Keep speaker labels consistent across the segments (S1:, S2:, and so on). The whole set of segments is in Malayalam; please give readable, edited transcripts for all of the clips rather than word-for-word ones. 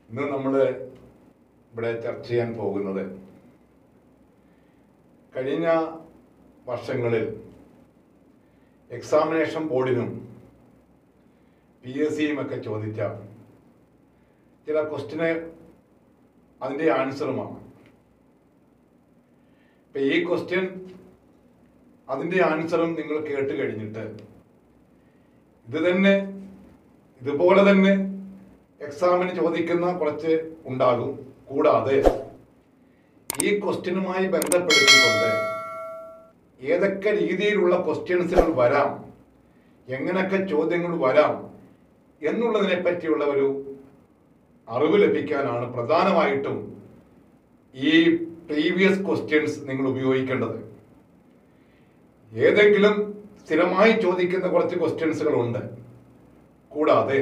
S1: ഇന്ന് നമ്മൾ ഇവിടെ ചർച്ച ചെയ്യാൻ പോകുന്നത് കഴിഞ്ഞ വർഷങ്ങളിൽ എക്സാമിനേഷൻ ബോർഡിനും PSCയും ഒക്കെ ചോദിച്ച ചില ക്വസ്റ്റ്യന് അതിൻ്റെ ആൻസറുമാണ്. ഇപ്പം ഈ ക്വസ്റ്റ്യൻ അതിൻ്റെ ആൻസറും നിങ്ങൾ കേട്ട് കഴിഞ്ഞിട്ട് ഇതുപോലെ തന്നെ എക്സാമിന് ചോദിക്കുന്ന കുറച്ച് ഉണ്ടാകും. കൂടാതെ ഈ ക്വസ്റ്റ്യനുമായി ബന്ധപ്പെടുത്തിക്കൊണ്ട് ഏതൊക്കെ രീതിയിലുള്ള ക്വസ്റ്റ്യൻസുകൾ വരാം, എങ്ങനെയൊക്കെ ചോദ്യങ്ങൾ വരാം എന്നുള്ളതിനെ പറ്റിയുള്ള ഒരു അറിവ് ലഭിക്കാനാണ് പ്രധാനമായിട്ടും ഈ പ്രീവിയസ് ക്വസ്റ്റ്യൻസ് നിങ്ങൾ ഉപയോഗിക്കേണ്ടത്. ഏതെങ്കിലും സ്ഥിരമായി ചോദിക്കുന്ന കുറച്ച് ക്വസ്റ്റ്യൻസുകളുണ്ട്. കൂടാതെ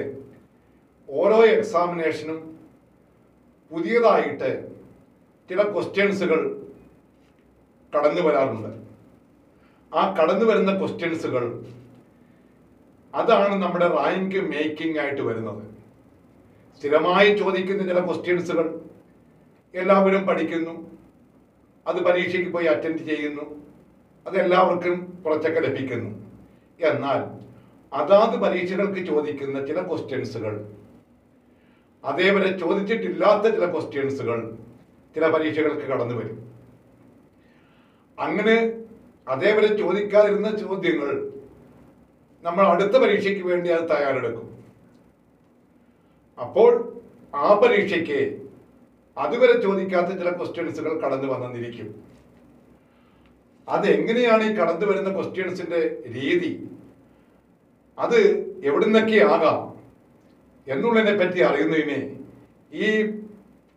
S1: ഓരോ എക്സാമിനേഷനും പുതിയതായിട്ട് ചില ക്വസ്റ്റ്യൻസുകൾ കടന്നു വരാറുണ്ട്. ആ കടന്നു വരുന്ന ക്വസ്റ്റ്യൻസുകൾ അതാണ് നമ്മുടെ റാങ്ക് മേക്കിംഗ് ആയിട്ട് വരുന്നത്. സ്ഥിരമായി ചോദിക്കുന്ന ചില ക്വസ്റ്റ്യൻസുകൾ എല്ലാവരും പഠിക്കുന്നു, അത് പരീക്ഷയ്ക്ക് പോയി അറ്റൻഡ് ചെയ്യുന്നു, അതെല്ലാവർക്കും കുറച്ചൊക്കെ ലഭിക്കുന്നു. എന്നാൽ അതാത് പരീക്ഷകൾക്ക് ചോദിക്കുന്ന ചില ക്വസ്റ്റ്യൻസുകൾ, അതേവരെ ചോദിച്ചിട്ടില്ലാത്ത ചില ക്വസ്റ്റ്യൻസുകൾ ചില പരീക്ഷകൾക്ക് കടന്നു വരും. അങ്ങനെ അതേവരെ ചോദിക്കാതിരുന്ന ചോദ്യങ്ങൾ നമ്മൾ അടുത്ത പരീക്ഷയ്ക്ക് വേണ്ടി അത് തയ്യാറെടുക്കും. അപ്പോൾ ആ പരീക്ഷയ്ക്ക് അതുവരെ ചോദിക്കാത്ത ചില ക്വസ്റ്റ്യൻസുകൾ കടന്നു വന്നിരിക്കും. അതെങ്ങനെയാണ് ഈ കടന്നു വരുന്ന ക്വസ്റ്റ്യൻസിന്റെ രീതി, അത് എവിടുന്നൊക്കെ ആകാം എന്നുള്ളതിനെ പറ്റി അറിയുന്നതിന് ഈ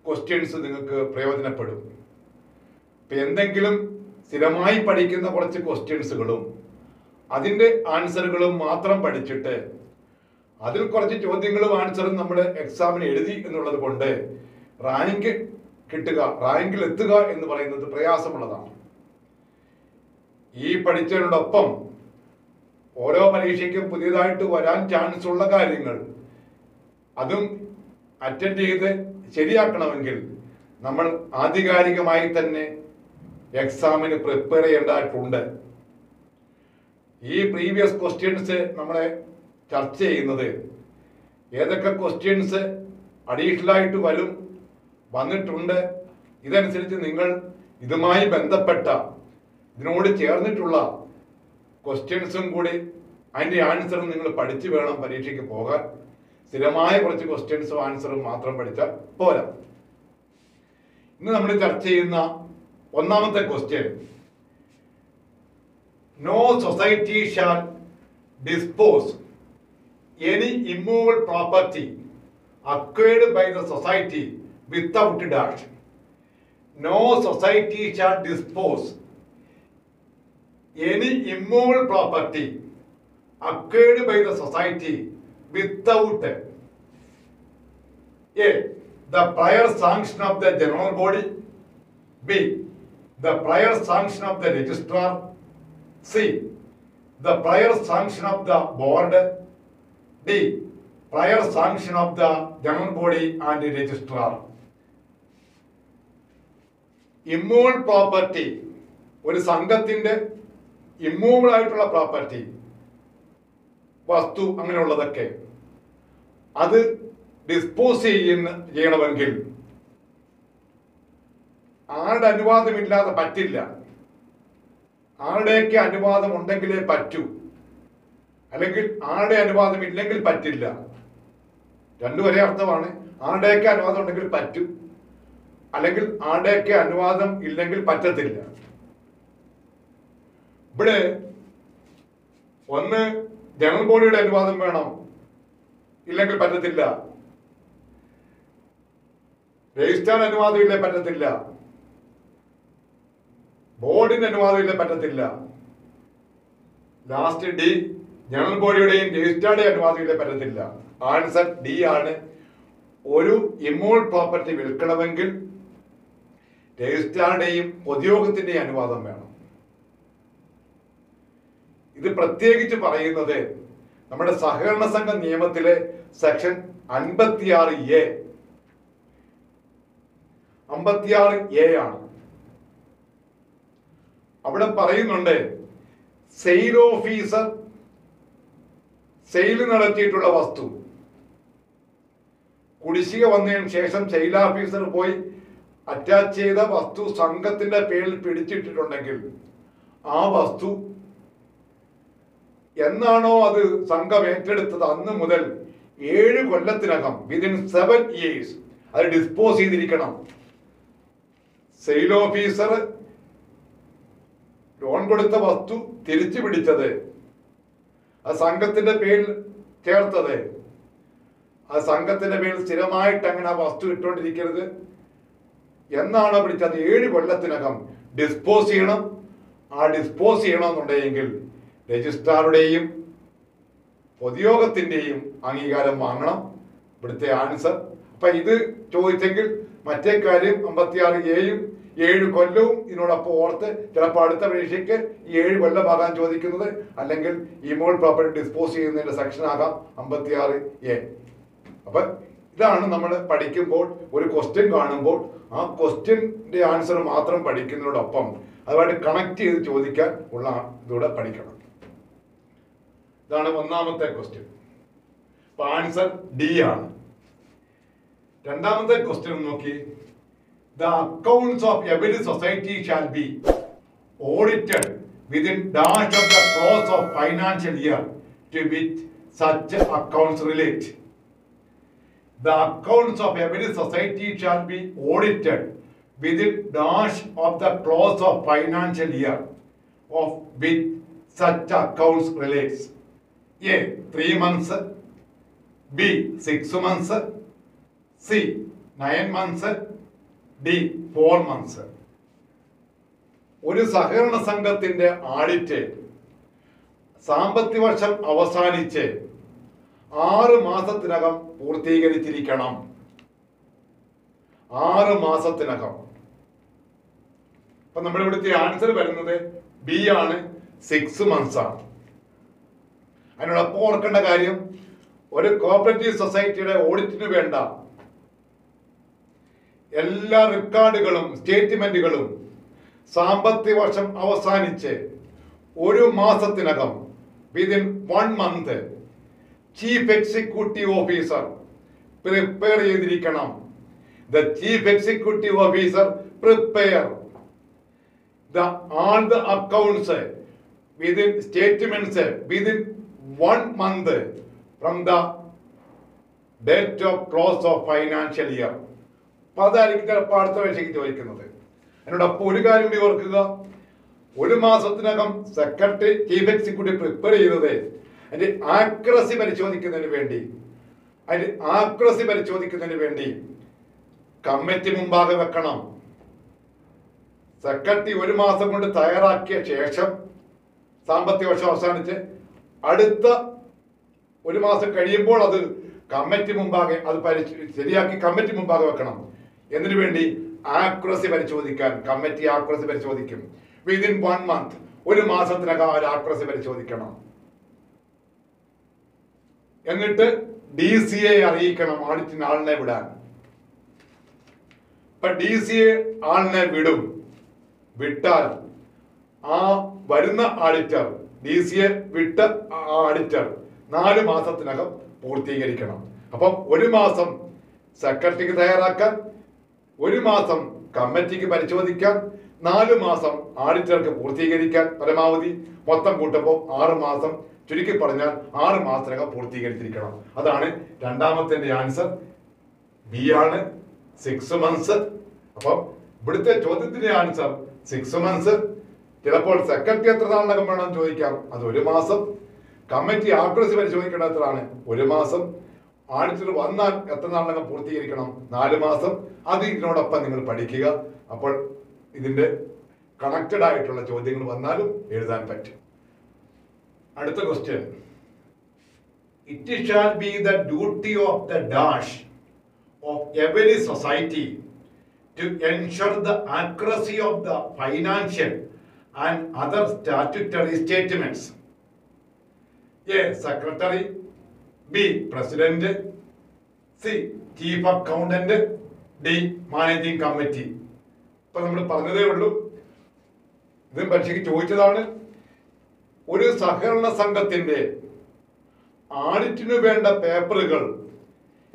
S1: ക്വസ്റ്റ്യൻസ് നിങ്ങൾക്ക് പ്രയോജനപ്പെടും. ഇപ്പം എന്തെങ്കിലും സ്ഥിരമായി പഠിക്കുന്ന കുറച്ച് ക്വസ്റ്റ്യൻസുകളും അതിൻ്റെ ആൻസറുകളും മാത്രം പഠിച്ചിട്ട് അതിൽ കുറച്ച് ചോദ്യങ്ങളും ആൻസറും നമ്മൾ എക്സാമിന് എഴുതി എന്നുള്ളത് കൊണ്ട് റാങ്ക് കിട്ടുക, റാങ്കിൽ എത്തുക എന്ന് പറയുന്നത് പ്രയാസമുള്ളതാണ്. ഈ പഠിച്ചതിനോടൊപ്പം ഓരോ പരീക്ഷയ്ക്കും പുതിയതായിട്ട് വരാൻ ചാൻസ് ഉള്ള കാര്യങ്ങൾ അതും അറ്റൻഡ് ചെയ്ത് ശരിയാക്കണമെങ്കിൽ നമ്മൾ ആധികാരികമായി തന്നെ എക്സാമിന് പ്രിപ്പയർ ചെയ്യേണ്ടതായിട്ടുണ്ട്. ഈ പ്രീവിയസ് ക്വസ്റ്റ്യൻസ് നമ്മളെ ചർച്ച ചെയ്യുന്നത് ഏതൊക്കെ ക്വസ്റ്റ്യൻസ് അഡീഷണൽ ആയിട്ട് വന്നിട്ടുണ്ട്, ഇതനുസരിച്ച് നിങ്ങൾ ഇതുമായി ബന്ധപ്പെട്ട ഇതിനോട് ചേർന്നിട്ടുള്ള ക്വസ്റ്റ്യൻസും കൂടി അതിൻ്റെ ആൻസറും നിങ്ങൾ പഠിച്ചു വേണം പരീക്ഷയ്ക്ക് പോകാൻ. സ്ഥിരമായ കുറച്ച് ക്വസ്റ്റ്യൻസും ആൻസറും മാത്രം പഠിച്ചാൽ പോരാ. ഇന്ന് നമ്മൾ ചർച്ച ചെയ്യുന്ന ഒന്നാമത്തെ question, no society shall dispose any immovable property acquired by the society without dash. No society shall dispose any immovable property acquired by the society without A, the prior sanction of the general body, B, the prior sanction of the registrar, C, the prior sanction of the board, D, prior sanction of the general body and the registrar. Immovable property ഒരു സംഘത്തിന്റെ ഇമ്മൂവബിൾ ആയിട്ടുള്ള പ്രോപ്പർട്ടി, വസ്തു, അങ്ങനെയുള്ളതൊക്കെ അത് ഡിസ്പോസ് ചെയ്യണമെങ്കിൽ ആരുടെ അനുവാദമില്ലാതെ പറ്റില്ല. ആരുടെയൊക്കെ അനുവാദം ഉണ്ടെങ്കിലേ പറ്റൂ, അല്ലെങ്കിൽ ആരുടെ അനുവാദം ഇല്ലെങ്കിൽ പറ്റില്ല. രണ്ടു ഒരേ അർത്ഥമാണ്. ആരുടെയൊക്കെ അനുവാദം ഉണ്ടെങ്കിൽ പറ്റും, അല്ലെങ്കിൽ ആരുടെയൊക്കെ അനുവാദം ഇല്ലെങ്കിൽ പറ്റത്തില്ല. ഇവിടെ ഒന്ന് ജനറൽ ബോഡിയുടെ അനുവാദം വേണം, ഇല്ലെങ്കിൽ പറ്റത്തില്ല. രജിസ്ട്രാർ അനുവാദം ഇല്ലേ പറ്റത്തില്ല. ബോർഡിന്റെ അനുവാദം ഇല്ലേ പറ്റത്തില്ല. ലാസ്റ്റ് ഡി, ജനറൽ ബോഡിയുടെയും രജിസ്ട്രാറുടെയും അനുവാദം ഇല്ലേ പറ്റത്തില്ല. ആൻസർ ഡി ആണ്. ഒരു ഇമ്മൂവബിൾ പ്രോപ്പർട്ടി വിൽക്കണമെങ്കിൽ രജിസ്ട്രാറുടെയും പൊതുയോഗത്തിന്റെയും അനുവാദം വേണം. ഇത് പ്രത്യേകിച്ച് പറയുന്നത് നമ്മുടെ സഹകരണ സംഘ നിയമത്തിലെ സെക്ഷൻ 56A 56A ആണ്. അവിടെ പറയുന്നുണ്ട് സെയിൽ ഓഫീസർ സെയിൽ നടത്തിയിട്ടുള്ള വസ്തു കുടിശ്ശിക വന്നതിന് ശേഷം സെയിൽ ഓഫീസർ പോയി അറ്റാച്ച് ചെയ്ത വസ്തു സംഘത്തിന്റെ പേരിൽ പിടിച്ചിട്ടിട്ടുണ്ടെങ്കിൽ ആ വസ്തു എന്നാണോ അത് സംഘം ഏറ്റെടുത്തത് അന്ന് മുതൽ 7 കൊല്ലത്തിനകം വിതിൻ 7 years അത് ഡിസ്പോസ് ചെയ്തിരിക്കണം. സെയിൽ ഓഫീസർ ലോൺ കൊടുത്ത വസ്തു തിരിച്ചു പിടിച്ചത്, ആ സംഘത്തിന്റെ പേരിൽ ചേർത്തത്, ആ സംഘത്തിന്റെ പേരിൽ സ്ഥിരമായിട്ട് അങ്ങനെ ആ വസ്തു ഇട്ടുകൊണ്ടിരിക്കരുത്. എന്നാണോ പിടിച്ചത് 7 കൊല്ലത്തിനകം ഡിസ്പോസ് ചെയ്യണം. ആ ഡിസ്പോസ് ചെയ്യണമെന്നുണ്ടെങ്കിൽ രജിസ്ട്രാറുടെയും പൊതുയോഗത്തിന്റെയും അംഗീകാരം വാങ്ങണം. ഇവിടുത്തെ ആൻസർ. അപ്പൊ ഇത് ചോദിച്ചെങ്കിൽ മറ്റേ കാര്യം 56A-യും 7 കൊല്ലവും ഇതിനോടൊപ്പം ഓർത്ത് ചിലപ്പോൾ അടുത്ത പരീക്ഷയ്ക്ക് ഈ 7 കൊല്ലമാകാൻ ചോദിക്കുന്നത്, അല്ലെങ്കിൽ ഇമോൾ പ്രോപ്പർട്ടി ഡിസ്പോസ് ചെയ്യുന്നതിന്റെ സെക്ഷൻ ആകാം 56A. അപ്പൊ ഇതാണ് നമ്മൾ പഠിക്കുമ്പോൾ ഒരു ക്വസ്റ്റ്യൻ കാണുമ്പോൾ ആ ക്വസ്റ്റ്യന്റെ ആൻസർ മാത്രം പഠിക്കുന്നതിനോടൊപ്പം അതുമായിട്ട് കണക്ട് ചെയ്ത് ചോദിക്കാൻ ഉള്ള ഇതൂടെ പഠിക്കണം. ഇതാണ് ഒന്നാമത്തെ ക്വസ്റ്റ്യൻ. അപ്പൊ ആൻസർ ഡി ആണ്. രണ്ടാമത്തെ ക്വസ്റ്റ്യൻ നോക്കി. The accounts of every society shall be audited within dash of the close of financial year to which such accounts relate. The accounts of every society shall be audited within dash of the close of financial year of which such accounts relates. A. 3 months, B. 6 months, C. 9 months, D. 4 months. ഒരു സഹകരണ സംഘത്തിന്റെ ആഡിറ്റ് സാമ്പത്തിക വർഷം അവസാനിച്ച് 6 മാസത്തിനകം പൂർത്തീകരിച്ചിരിക്കണം. 6 മാസത്തിനകം. അപ്പൊ നമ്മുടെ ഇവിടുത്തെ ആൻസർ വരുന്നത് ബി ആണ്, 6 months ആണ്. അതിനോടൊപ്പം ഓർക്കേണ്ട കാര്യം, ഒരു കോപ്പറേറ്റീവ് സൊസൈറ്റിയുടെ ഓഡിറ്റിന് വേണ്ട എല്ലാ റെക്കോർഡുകളും സ്റ്റേറ്റ്മെന്റുകളും സാമ്പത്തിക വർഷം അവസാനിച്ച് 1 മാസത്തിനകം within 1 month chief executive officer prepare ചെയ്തിരിക്കണം. The chief executive officer prepare all the accounts within statements within 1 month from the date of close of financial year. അപ്പൊ അതായിരിക്കും ചിലപ്പോൾ അടുത്ത പരീക്ഷയ്ക്ക് ചോദിക്കുന്നത്. അതിനോടൊപ്പം ഒരു കാര്യം ഓർക്കുക, 1 മാസത്തിനകം സെക്രട്ടറി ചീഫ് എക്സിക്യൂട്ടീവ് പ്രിപ്പയർ ചെയ്തത് അതിന്റെ ആക്യുറസി പരിശോധിക്കുന്നതിന് വേണ്ടി കമ്മിറ്റി മുമ്പാകെ വെക്കണം. സെക്രട്ടറി 1 മാസം കൊണ്ട് തയ്യാറാക്കിയ ശേഷം സാമ്പത്തിക വർഷം അവസാനിച്ച് അടുത്ത 1 മാസം കഴിയുമ്പോൾ അത് കമ്മിറ്റി മുമ്പാകെ അത് ശരിയാക്കി കമ്മിറ്റി മുമ്പാകെ വെക്കണം. എന്നതിനു വേണ്ടി ആക്യുറസി പരിശോധിക്കാൻ കമ്മിറ്റി ആക്യുറസി പരിശോധിക്കും. വിതിൻ 1 month 1 മാസത്തിനകം അവർ ആക്യുറസി പരിശോധിക്കണം. എന്നിട്ട് DCA അറിയിക്കണം ഓഡിറ്റിന് ആളിനെ വിടാൻ. ഇപ്പൊ DCA ആളിനെ വിട്ടാൽ ആ വരുന്ന ഓഡിറ്റർ DCA വിട്ട ഓഡിറ്റർ 4 മാസത്തിനകം പൂർത്തീകരിക്കണം. അപ്പം 1 മാസം സെക്രട്ടറിക്ക് തയ്യാറാക്കാൻ, 1 മാസം കമ്മിറ്റിക്ക് പരിശോധിക്കാൻ, 4 മാസം ഓഡിറ്റർക്ക് പൂർത്തീകരിക്കാൻ. പരമാവധി മൊത്തം കൂട്ടുമ്പോൾ 6 മാസം, ചുരുക്കി പറഞ്ഞാൽ 6 മാസത്തിനകം പൂർത്തീകരിച്ചിരിക്കണം. അതാണ് രണ്ടാമത്തെ ആൻസർ ബി ആണ്, 6 months. അപ്പം ഇവിടുത്തെ ചോദ്യത്തിന്റെ ആൻസർ 6 months. ചിലപ്പോൾ സെക്രട്ടറി എത്ര നാളിനകം വേണം ചോദിക്കാം, അത് 1 മാസം. കമ്മിറ്റി ആക്യുറസി പരിശോധിക്കേണ്ട എത്രയാണ്, 1 മാസം. ഓഡിറ്റർ വന്നാൽ എത്ര നാളിനകം പൂർത്തീകരിക്കണം, 4 മാസം. അത് ഇതിനോടൊപ്പം നിങ്ങൾ പഠിക്കുക. അപ്പോൾ ഇതിന്റെ കണക്റ്റഡ് ആയിട്ടുള്ള ചോദ്യങ്ങൾ വന്നാലും എഴുതാൻ പറ്റും. അടുത്ത question. It shall be the duty of the dash of every society to ensure the accuracy of the financial and other statutory statements. A. Secretary, B. President, C. Chief Accountant, D managing committee. ഇപ്പൊ നമ്മൾ പറഞ്ഞതേ ഉള്ളൂ, ഇത് പരീക്ഷയ്ക്ക് ചോദിച്ചതാണ്. ഒരു സഹകരണ സംഘത്തിന്റെ ആഡിറ്റിനു വേണ്ട പേപ്പറുകൾ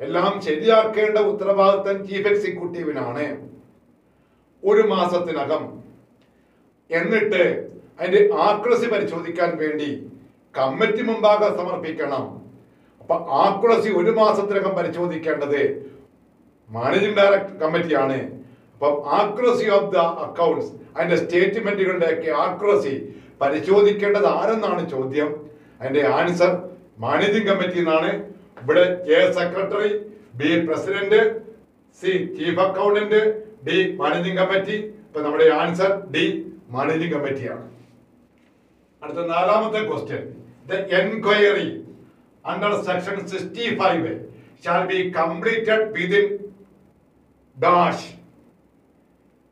S1: എല്ലാം ശരിയാക്കേണ്ട ഉത്തരവാദിത്തം ചീഫ് എക്സിക്യൂട്ടീവിനാണ്. 1 മാസത്തിനകം. എന്നിട്ട് അതിന്റെ ആക്യുറസി പരിശോധിക്കാൻ വേണ്ടി കമ്മിറ്റി മുമ്പാകെ സമർപ്പിക്കണം. അപ്പൊ ആക്യുറസി 1 മാസത്തിനകം പരിശോധിക്കേണ്ടത് മാനേജിംഗ് ഡയറക്ടർ കമ്മിറ്റിയാണ്. അപ്പം ആക്യുറസി ഓഫ് ദ അക്കൗണ്ട്സ്, അതിന്റെ സ്റ്റേറ്റ്മെന്റുകളുടെ ഒക്കെ ആക്യുറസി പരിശോധിക്കേണ്ടത് ആരെന്നാണ് ചോദ്യം. അതിന്റെ ആൻസർ മാനേജിംഗ് കമ്മിറ്റി എന്നാണ്. ഇവിടെ A secretary, B president, C chief accountant, D managing committee. ഇപ്പൊ നമ്മുടെ ആൻസർ ഡി മാനേജിംഗ് കമ്മിറ്റിയാണ്. അടുത്ത 4ാമത്തെ question. The enquiry under section 65 shall be completed within dash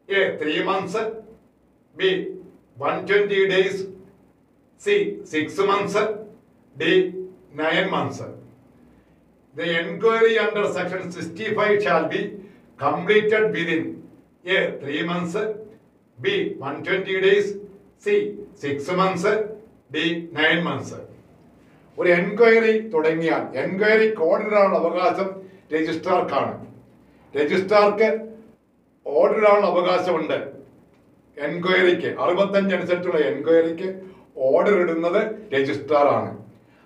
S1: A 3 months, B 120 days, C 6 months, D 9 months. The enquiry under section 65 shall be completed within A 3 months, B 120 days, C 6 months, D 9 months. ഒരു എൻക്വയറി തുടങ്ങിയാൽ എൻക്വയറി ഓർഡറിനുള്ള അവകാശം രജിസ്ട്രാർക്കാണ്. രജിസ്ട്രാർക്ക് ഓർഡറിനുള്ള അവകാശമുണ്ട്. എൻക്വയറിക്ക് 65 അനുസരിച്ചുള്ള എൻക്വയറിക്ക് ഓർഡർ ഇടുന്നത് രജിസ്ട്രാർ ആണ്.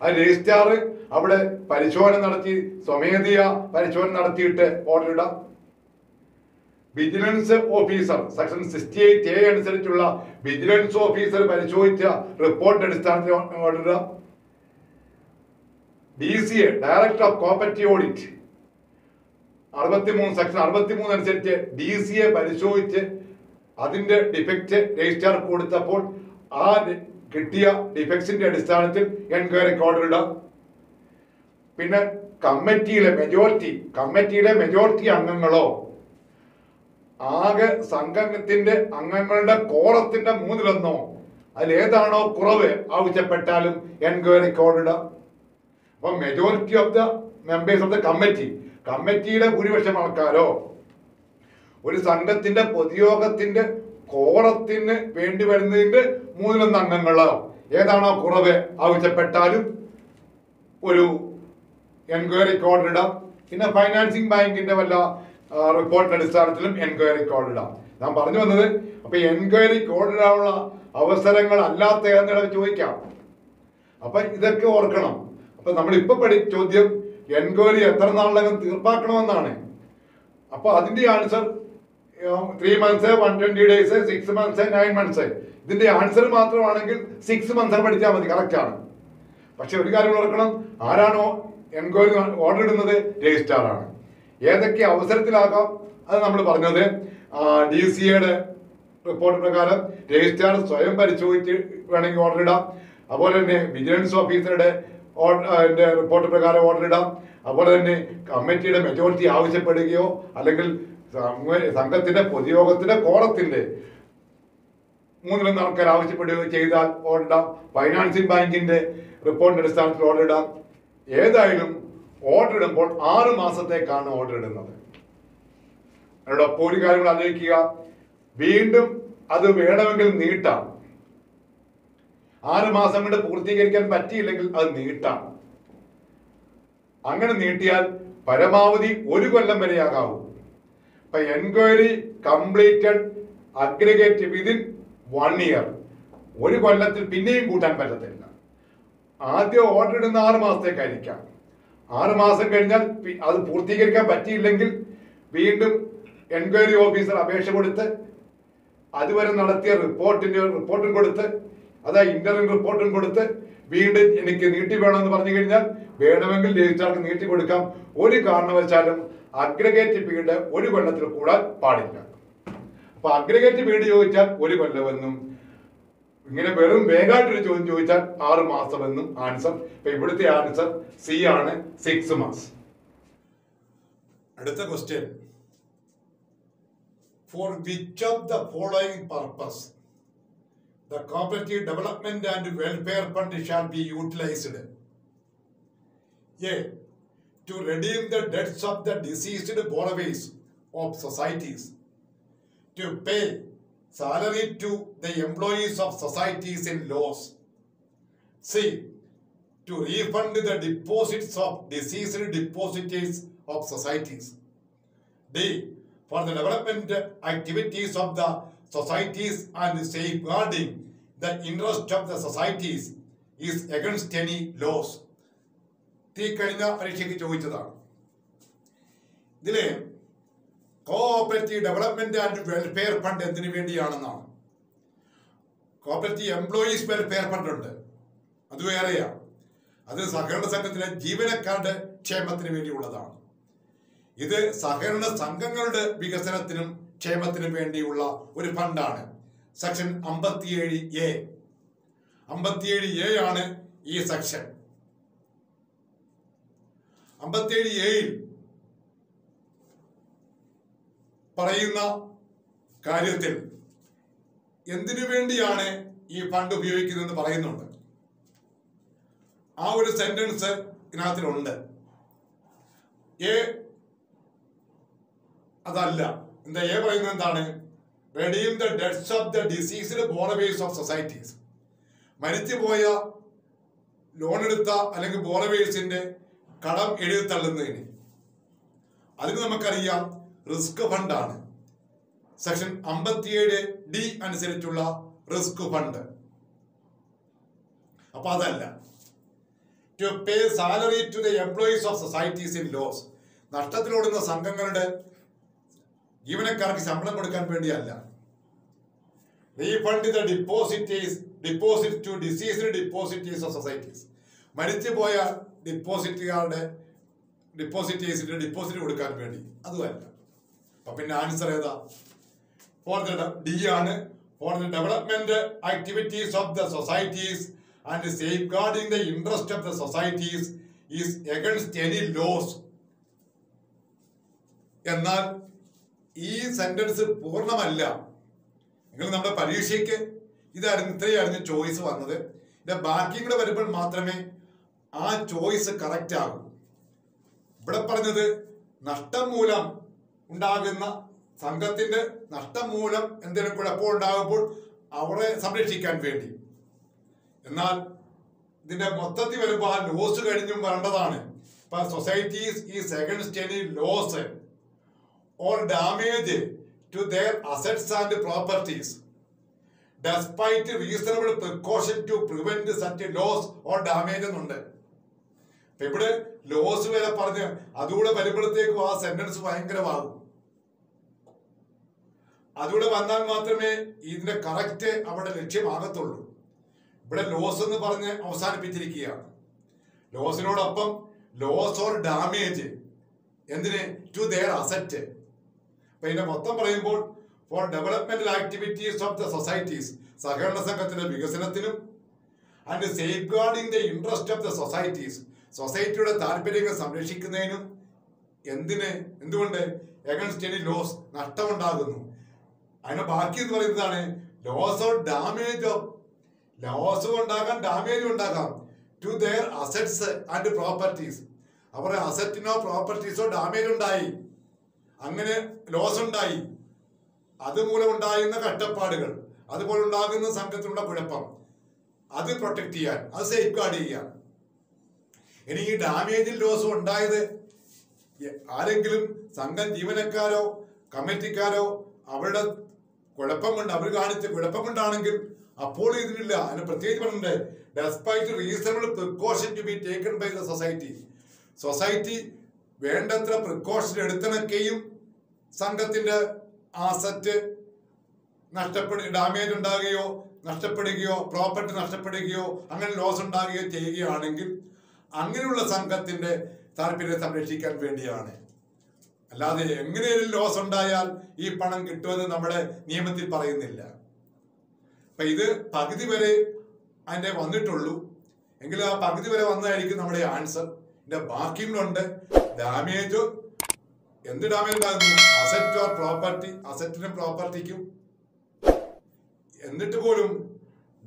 S1: അത് രജിസ്ട്രാർ അവിടെ പരിശോധന നടത്തി സ്വമേധയാ പരിശോധന നടത്തിയിട്ട് ഓർഡർ ഇടാം. വിജിലൻസ് ഓഫീസർ സെക്ഷൻ 68A അനുസരിച്ചുള്ള വിജിലൻസ് ഓഫീസർ പരിശോധിച്ച റിപ്പോർട്ട് അടിസ്ഥാനത്തിൽ ഓർഡർ ഇടാം. DCA director of cooperative audit 63 section 63 അനുസരിച്ച് DCA പരിശോധിച്ച് അതിന്റെ ഡിഫക്റ്റ് രജിസ്ട്രാർ കൊടുത്തപ്പോൾ ആ കിട്ടിയ ഡിഫക്ട്സിന്റെ അടിസ്ഥാനത്തിൽ എൻക്വയറിക്ക് ഓർഡർ ഇടാം. പിന്നെ കമ്മിറ്റിയിലെ മെജോറിറ്റി അംഗങ്ങളോ ആകെ സംഘത്തിന്റെ അംഗങ്ങളുടെ കോറത്തിന്റെ 1/3 അതിലേതാണോ കുറവ് ആവശ്യപ്പെട്ടാലും എൻക്വയറിക്ക് ഓർഡർ ഇടാം. അപ്പൊ majority of the members of the കമ്മിറ്റിയുടെ ഭൂരിപക്ഷം ആൾക്കാരോ ഒരു സംഘത്തിന്റെ പൊതുയോഗത്തിന്റെ കോറത്തിന് വേണ്ടി വരുന്നതിന്റെ 3/4 അംഗങ്ങളോ ഏതാണോ കുറവ് ആവശ്യപ്പെട്ടാലും ഒരു എൻക്വയറിക്ക് ഓർഡർ ഇടാം. പിന്നെ ഫൈനാൻസിങ് ബാങ്കിന്റെ വല്ല റിപ്പോർട്ടിന്റെ അടിസ്ഥാനത്തിലും എൻക്വയറിക്ക് ഓർഡർ ഇടാം. ഞാൻ പറഞ്ഞു വന്നത് അപ്പൊ എൻക്വയറിക്ക് ഓർഡർ ഇടാനുള്ള അവസരങ്ങൾ അല്ലാത്ത ഏതെങ്കിലും ചോദിക്കാം. അപ്പൊ ഇതൊക്കെ ഓർക്കണം. അപ്പൊ നമ്മളിപ്പോ ചോദ്യം എൻക്വയറി എത്ര നാളിനകം തീർപ്പാക്കണമെന്നാണ്. അപ്പൊ അതിന്റെ answer 3 months, 120 days, 6 months, 9 months. ഇതിന്റെ ആൻസർ മാത്രമാണെങ്കിൽ 6 months പഠിച്ചാൽ മതി, കറക്റ്റ് ആണ്. പക്ഷെ ഒരു കാര്യം ഓർക്കണം, ആരാണോ എൻക്വയറി ഓർഡർ ഇടുന്നത് രജിസ്ട്രാർ ആണ്. ഏതൊക്കെ അവസരത്തിലാകാം അത് നമ്മൾ പറഞ്ഞത്. DCAയുടെ റിപ്പോർട്ട് പ്രകാരം രജിസ്ട്രാർ സ്വയം പരിശോധിച്ച് വേണമെങ്കിൽ ഓർഡർ ഇടാം. അതുപോലെ തന്നെ വിജിലൻസ് ഓഫീസറുടെ റിപ്പോർട്ട് പ്രകാരം ഓർഡർ ഇടാം. അതുപോലെ തന്നെ കമ്മിറ്റിയുടെ മെജോറിറ്റി ആവശ്യപ്പെടുകയോ അല്ലെങ്കിൽ സംഘത്തിന്റെ പൊതുയോഗത്തിന്റെ കോറത്തിന്റെ 3/4 ആൾക്കാർ ആവശ്യപ്പെടുകയോ ചെയ്താൽ ഓർഡർ ഇടാം. ഫൈനാൻസിംഗ് ബാങ്കിന്റെ റിപ്പോർട്ടിന്റെ അടിസ്ഥാനത്തിൽ ഓർഡർ ഇടാം. ഏതായാലും ഓർഡർ ഇടുമ്പോൾ 6 മാസത്തേക്കാണ് ഓർഡർ ഇടുന്നത്. അതിനോടൊപ്പം ഒരു കാര്യം ആലോചിക്കുക, വീണ്ടും അത് വേണമെങ്കിൽ നീട്ടാം. 6 മാസം കൊണ്ട് പൂർത്തീകരിക്കാൻ പറ്റിയില്ലെങ്കിൽ അത് നീട്ടാം. അങ്ങനെ നീട്ടിയാൽ പരമാവധി 1 കൊല്ലം വരെയാകാവൂ. ഇപ്പൊ enquiry completed aggregate within 1 year, 1 കൊല്ലത്തിൽ പിന്നെയും കൂട്ടാൻ പറ്റത്തില്ല. ആദ്യം ഓർഡർ ഇടുന്ന 6 മാസത്തേക്കായിരിക്കാം. 6 മാസം കഴിഞ്ഞാൽ അത് പൂർത്തീകരിക്കാൻ പറ്റിയില്ലെങ്കിൽ വീണ്ടും എൻക്വയറി ഓഫീസർ അപേക്ഷ കൊടുത്ത് അതുവരെ നടത്തിയ റിപ്പോർട്ടും കൊടുത്ത് ഇന്റർവ്യൂ റിപ്പോർട്ടും കൊടുത്ത് വീണ്ടും എനിക്ക് നീട്ടി വേണമെന്ന് പറഞ്ഞു കഴിഞ്ഞാൽ വേണമെങ്കിൽ രജിസ്ട്രാർക്ക് നീട്ടി കൊടുക്കാം. ഒരു കാരണവശാലും അഗ്രിഗേറ്റ് പീരീഡ് 1 കൊല്ലത്തിൽ കൂടാൻ പാടില്ല. അപ്പൊ അഗ്രിഗേറ്റ് പീരീഡ് ചോദിച്ചാൽ 1 കൊല്ലമെന്നും ഇങ്ങനെ വെറും വേഗമായിട്ടൊരു ചോദ്യം ചോദിച്ചാൽ 6 മാസമെന്നും ആൻസർ. ഇപ്പൊ ഇവിടുത്തെ ആൻസർ സി ആണ്, 6 months. അടുത്ത question. For which of the following purpose the cooperative development and welfare fund shall be utilized? A. To redeem the debts of the deceased borrowers of societies, to pay salary to the employees of societies in laws. C. To refund the deposits of deceased depositors of societies. D. For the development activities of the societies and safeguarding the interest of the societies is against any laws. കഴിഞ്ഞ പരീക്ഷയ്ക്ക് ചോദിച്ചതാണ്. ഇതില് cooperative development and welfare fund എന്തിനു വേണ്ടിയാണെന്നാണ്. കോഓപ്പറേറ്റീവ് എംപ്ലോയീസ് വെൽഫെയർ ഫണ്ട് ഉണ്ട്, അത് വേറെയാണ്. അത് സഹകരണ സംഘത്തിലെ ജീവനക്കാരുടെ ക്ഷേമത്തിന് വേണ്ടിയുള്ളതാണ്. ഇത് സഹകരണ സംഘങ്ങളുടെ വികസനത്തിനും ക്ഷേമത്തിനും വേണ്ടിയുള്ള ഒരു ഫണ്ടാണ്. Section 57A. 57A ആണ് ഈ സെക്ഷൻ. 57Aയിൽ പറയുന്ന കാര്യത്തിൽ എന്തിനു വേണ്ടിയാണ് ഈ ഫണ്ട് ഉപയോഗിക്കുന്നതെന്ന് പറയുന്നുണ്ട്. ആ ഒരു സെന്റൻസ് ഇതിനകത്തിലുണ്ട്. അതല്ല, എന്താ പറയുന്നത് എന്താണ്? Redeem the debts of the deceased borrowers of societies. മരിച്ചുപോയ ലോൺ എടുത്ത അല്ലെങ്കിൽ ബോറവേഴ്സിന്റെ കടം എഴുതിത്തള്ളുന്നതിന്. അതിന് നമുക്കറിയാം റിസ്ക് ഫണ്ടാണ്. സെക്ഷൻ 57D അനുസരിച്ചുള്ള റിസ്ക് ഫണ്ട്. അപ്പൊ അതല്ല. To pay salary to the employees of societies in loss. നഷ്ടത്തിലോടുന്ന സംഘങ്ങളുടെ ജീവനക്കാർക്ക് ശമ്പളം കൊടുക്കാൻ വേണ്ടിയല്ല. Refund the deposit to deceased depositors of societies. മരിച്ചുപോയ ഡിപ്പോസിറ്റുകാരുടെ ഡിപ്പോസിറ്റേഴ്സിന്റെ ഡിപ്പോസിറ്റ് കൊടുക്കാൻ വേണ്ടി, അതുമല്ല. അപ്പൊ പിന്നെ ആൻസർ ഏതാ? ഫോർ ദ ഡി ആണ്. For the development activities of the societies and safeguarding the interest of the societies is against any loss. എന്നാൽ ഈ സെന്റൻസ് പൂർണ്ണമല്ല. നിങ്ങൾ നമ്മുടെ പരീക്ഷയ്ക്ക് ഇത്രയായിരുന്നു ചോയ്സ് വന്നത്. ഇതിന്റെ ബാക്കിയും കൂടെ വരുമ്പോൾ മാത്രമേ ആ ചോയ്സ് കറക്റ്റ് ആകൂ. ഇവിടെ പറഞ്ഞത് നഷ്ടം മൂലം ഉണ്ടാകുന്ന സംഘത്തിന്റെ നഷ്ടം മൂലം എന്തെങ്കിലും കുഴപ്പം ഉണ്ടാകുമ്പോൾ അവരെ സംരക്ഷിക്കാൻ വേണ്ടി. എന്നാൽ ഇതിന്റെ മൊത്തത്തിൽ വരുമ്പോൾ ആ ലോസ് കഴിഞ്ഞും വരേണ്ടതാണ്. ഇപ്പൊ societies is against any loss or damage to their assets and properties despite reasonable precaution to prevent such loss or damage എന്നുണ്ട്. അപ്പൊ ഇവിടെ ലോസ് വരെ പറഞ്ഞ് അതുകൂടെ വരുമ്പോഴത്തേക്കും ആ സെന്റൻസ് ഭയങ്കരമാകും. അതുകൂടെ വന്നാൽ മാത്രമേ ഇതിന്റെ കറക്റ്റ് അവിടെ ലക്ഷ്യമാകത്തുള്ളൂ. ഇവിടെ ലോസ് എന്ന് പറഞ്ഞ് അവസാനിപ്പിച്ചിരിക്കുകയാണ്. ലോസിനോടൊപ്പം ലോസ് ഓർ ഡാമേജ് എന്തിന്? To their asset. അപ്പൊ ഇതിന്റെ മൊത്തം പറയുമ്പോൾ for developmental activities of the societies, സഹകരണ സംഘത്തിന്റെ വികസനത്തിനും, and safeguarding the interest of the societies, സൊസൈറ്റിയുടെ താല്പര്യങ്ങൾ സംരക്ഷിക്കുന്നതിനും. എന്തുകൊണ്ട്? എഗൻസ്റ്റ് എനി ലോസ്, നഷ്ടമുണ്ടാകുന്നു. അതിന് ബാക്കി എന്ന് പറയുന്നതാണ് ലോസ് ഓർ ഡാമേജ്. ലോസും ഉണ്ടാകാം, ഡാമേജും ഉണ്ടാകാം. To their assets and properties, അവരുടെ അസറ്റിനോ പ്രോപ്പർട്ടീസോ ഡാമേജ് ഉണ്ടായി, അങ്ങനെ ലോസ് ഉണ്ടായി, അതുമൂലം ഉണ്ടാകുന്ന കഷ്ടപ്പാടുകൾ, അതുപോലെ ഉണ്ടാകുന്ന സംഘത്തിലുള്ള കുഴപ്പം, അത് പ്രൊട്ടക്ട് ചെയ്യാൻ, അത് സേഫ് ഗാർഡ് ചെയ്യാൻ. ഇനി ഈ ഡാമേജും ലോസും ഉണ്ടായത് ആരെങ്കിലും സംഘം ജീവനക്കാരോ കമ്മിറ്റിക്കാരോ അവരുടെ കുഴപ്പം കൊണ്ട്, അവർ കാണിച്ച കുഴപ്പം കൊണ്ടാണെങ്കിൽ അപ്പോൾ ഇതിനില്ല. അതിന് പ്രത്യേകിച്ച് പറഞ്ഞിട്ടുണ്ട്, despite reasonable precaution to be taken by the society. Society വേണ്ടത്ര പ്രിക്കോഷൻ എടുത്തണക്കെയും സംഘത്തിന്റെ ആസറ്റ് ഡാമേജ് ഉണ്ടാകുകയോ നഷ്ടപ്പെടുകയോ പ്രോപ്പർട്ടി നഷ്ടപ്പെടുകയോ അങ്ങനെ ലോസ് ഉണ്ടാകുകയോ ചെയ്യുകയാണെങ്കിൽ അങ്ങനെയുള്ള സംഘത്തിന്റെ താല്പര്യം സംരക്ഷിക്കാൻ വേണ്ടിയാണ്. അല്ലാതെ എങ്ങനെയും ലോസ് ഉണ്ടായാൽ ഈ പണം കിട്ടുമെന്ന് നമ്മുടെ നിയമത്തിൽ പറയുന്നില്ല. അപ്പൊ ഇത് പകുതി വരെ അതിന്റെ വന്നിട്ടുള്ളൂ. എങ്കിൽ ആ പകുതി വരെ വന്നതായിരിക്കും നമ്മുടെ ആൻസർ. ഇതിന്റെ ബാക്കിയുണ്ട്. ഡാമേജ്, എന്ത് ഡാമേജ് ഉണ്ടാകുന്നു? അസറ്റ് ഓർ പ്രോപ്പർട്ടി, അസറ്റിനും പ്രോപ്പർട്ടിക്കും. എന്നിട്ട് പോലും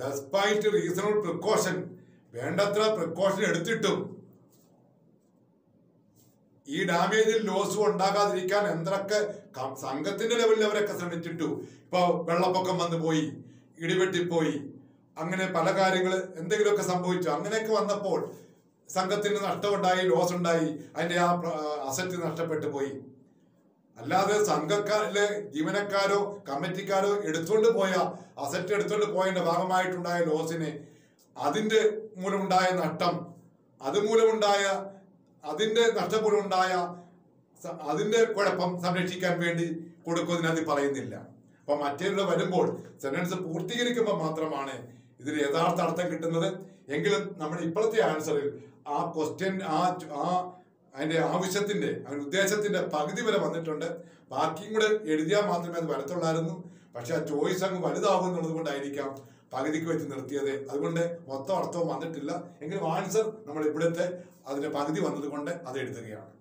S1: ഡെസ്പൈറ്റ് റീസണബിൾ പ്രിക്കോഷൻ, വേണ്ടത്ര പ്രിക്കോഷൻ എടുത്തിട്ടും ഈ ഡാമേജിൽ ലോസും ഉണ്ടാകാതിരിക്കാൻ എന്തൊക്കെ സംഘത്തിന്റെ ലെവലിൽ അവരൊക്കെ ശ്രമിച്ചിട്ടു. ഇപ്പൊ വെള്ളപ്പൊക്കം വന്നു പോയി, ഇടിവെട്ടിപ്പോയി, അങ്ങനെ പല കാര്യങ്ങൾ എന്തെങ്കിലുമൊക്കെ സംഭവിച്ചു. അങ്ങനെയൊക്കെ വന്നപ്പോൾ സംഘത്തിന് നഷ്ടമുണ്ടായി, ലോസ് ഉണ്ടായി, അതിന്റെ ആ അസറ്റ് നഷ്ടപ്പെട്ടു പോയി. അല്ലാതെ സംഘക്കാരിലെ ജീവനക്കാരോ കമ്മിറ്റിക്കാരോ എടുത്തുകൊണ്ട് പോയ അസറ്റ് എടുത്തുകൊണ്ട് പോയതിന്റെ ഭാഗമായിട്ടുണ്ടായ ലോസിന്, അതിന്റെ മൂലമുണ്ടായ നഷ്ടം, അതുമൂലമുണ്ടായ അതിന്റെ നഷ്ടപ്പെടുണ്ടായ അതിന്റെ കുഴപ്പം സംരക്ഷിക്കാൻ വേണ്ടി കൊടുക്കുന്നതിനകത്ത് പറയുന്നില്ല. അപ്പൊ മറ്റേത് വരുമ്പോൾ സെന്റൻസ് പൂർത്തീകരിക്കുമ്പോൾ മാത്രമാണ് ഇതിന് യഥാർത്ഥ അർത്ഥം കിട്ടുന്നത്. എങ്കിലും നമ്മുടെ ഇപ്പോഴത്തെ ആൻസറിൽ ആ ക്വസ്റ്റ്യൻ അതിന്റെ ആവശ്യത്തിന്റെ അതിന്റെ ഉദ്ദേശത്തിന്റെ പകുതി വരെ വന്നിട്ടുണ്ട്. ബാക്കിയും കൂടെ എഴുതിയാൽ മാത്രമേ അത് വരത്തുള്ളായിരുന്നു. പക്ഷെ ആ ചോയ്സ് അങ്ങ് വലുതാകുന്നുള്ളത് കൊണ്ടായിരിക്കാം പകുതിക്ക് വെച്ച് നിർത്തിയത്. അതുകൊണ്ട് മൊത്തം അർത്ഥവും വന്നിട്ടില്ല. എങ്കിലും ആൻസർ നമ്മൾ ഇവിടുത്തെ അതിന്റെ പകുതി വന്നത് കൊണ്ട് അത് എഴുതുകയാണ്.